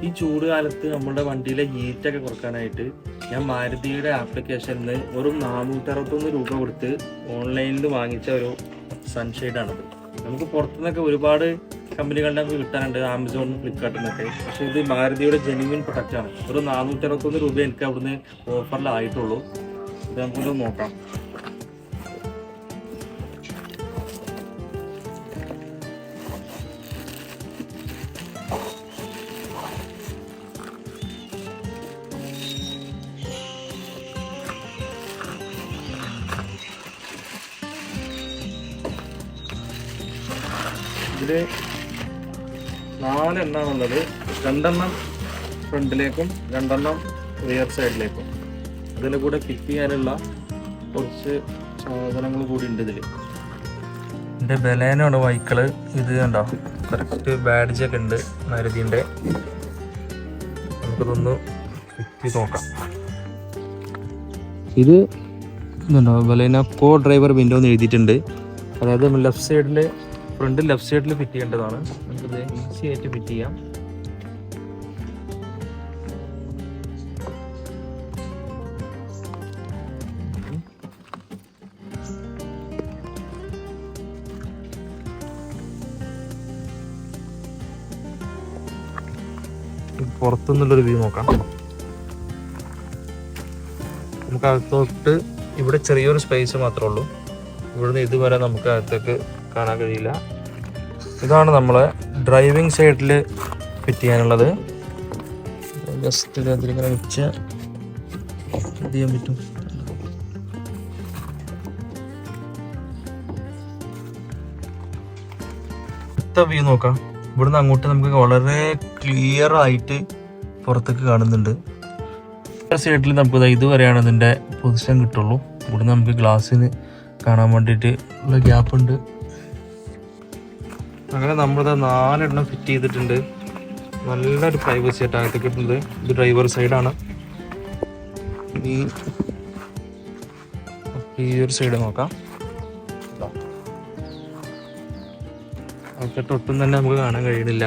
ഈ ചൂട് കാലത്ത് നമ്മുടെ വണ്ടിയിലെ ഹീറ്റൊക്കെ കുറക്കാനായിട്ട് ഞാൻ മാരുതിയുടെ ആപ്ലിക്കേഷനിൽ നിന്ന് വെറും 461 രൂപ കൊടുത്ത് ഓൺലൈനിൽ വാങ്ങിച്ച ഒരു സൺഷെയ്ഡാണത്. നമുക്ക് പുറത്തുനിന്നൊക്കെ ഒരുപാട് കമ്പനികളുടെ നമുക്ക് കിട്ടാനുണ്ട്, ആമസോണിലും ഫ്ലിപ്കാർട്ടിൽ നിന്നൊക്കെ. പക്ഷേ ഇത് മാരുതിയുടെ ജെന്യുവിൻ പ്രൊഡക്റ്റാണ്. വെറും 461 രൂപ എനിക്ക് അവിടുന്ന് ഓഫറിലായിട്ടുള്ളൂ. ഇത് നമുക്കൊന്ന് നോക്കാം. ഇതിൽ 4 എണ്ണമാണുള്ളത്. 2 എണ്ണം ഫ്രണ്ടിലേക്കും 2 എണ്ണം റിയർ സൈഡിലേക്കും. അതിൻ്റെ കൂടെ ഫിറ്റ് ചെയ്യാനുള്ള കുറച്ച് സാധനങ്ങൾ കൂടി ഉണ്ട് ഇതിൽ. ഇതിൻ്റെ ബലേനാണ് വൈക്കിള്. ഇത് കണ്ടോ, കറക്റ്റ് ബാഡ്ജൊക്കെ ഉണ്ട് മാരുതിൻ്റെ. നമുക്കിതൊന്ന് ഫിറ്റ് ചെയ്ത് നോക്കാം. ഇത് ഇതുണ്ടോ, ബലേന കോ ഡ്രൈവർ വിൻഡോ എന്ന് എഴുതിയിട്ടുണ്ട്. അതായത് ലെഫ്റ്റ് സൈഡിൽ, ഫ്രണ്ട് ലെഫ്റ്റ് സൈഡിൽ ഫിറ്റ് ചെയ്യേണ്ടതാണ്. നമുക്കിത് ഈസി ആയിട്ട് ഫിറ്റ് ചെയ്യാം. പുറത്തുനിന്നുള്ളൊരു വ്യൂ നോക്കാം. നമുക്ക് അകത്തോട്ട് ഇവിടെ ചെറിയൊരു സ്പേസ് മാത്രമേ ഉള്ളൂ. ഇവിടുന്ന് ഇതുവരെ നമുക്ക് അകത്തേക്ക് കാണാൻ കഴിയില്ല. ഇതാണ് നമ്മളെ ഡ്രൈവിംഗ് സൈഡിൽ ഫിറ്റ് ചെയ്യാനുള്ളത്. ജസ്റ്റ് അതിലിങ്ങനെ വെച്ച് ഫിറ്റ് ചെയ്യാൻ പറ്റും. അടുത്ത വ്യൂ നോക്കാം. ഇവിടുന്ന് അങ്ങോട്ട് നമുക്ക് വളരെ ക്ലിയർ ആയിട്ട് പുറത്തേക്ക് കാണുന്നുണ്ട്. സൈഡിൽ നമുക്ക് ഇതുവരെയാണ് ഇതിൻ്റെ പൊസിഷൻ കിട്ടുള്ളൂ. ഇവിടുന്ന് നമുക്ക് ഗ്ലാസ്സിന് കാണാൻ വേണ്ടിയിട്ട് ഉള്ള ഗ്യാപ്പ് ഉണ്ട്. അങ്ങനെ നമ്മളിത് 4 എണ്ണം ഫിറ്റ് ചെയ്തിട്ടുണ്ട്. നല്ലൊരു പ്രൈവസി ആയിട്ട് അകത്തേക്ക് കിട്ടുന്നത്. ഇത് ഡ്രൈവർ സൈഡാണ്. ഈ ഒരു സൈഡ് നോക്കാം. അകത്തോട്ട് ഒട്ടും തന്നെ നമുക്ക് കാണാൻ കഴിയുന്നില്ല.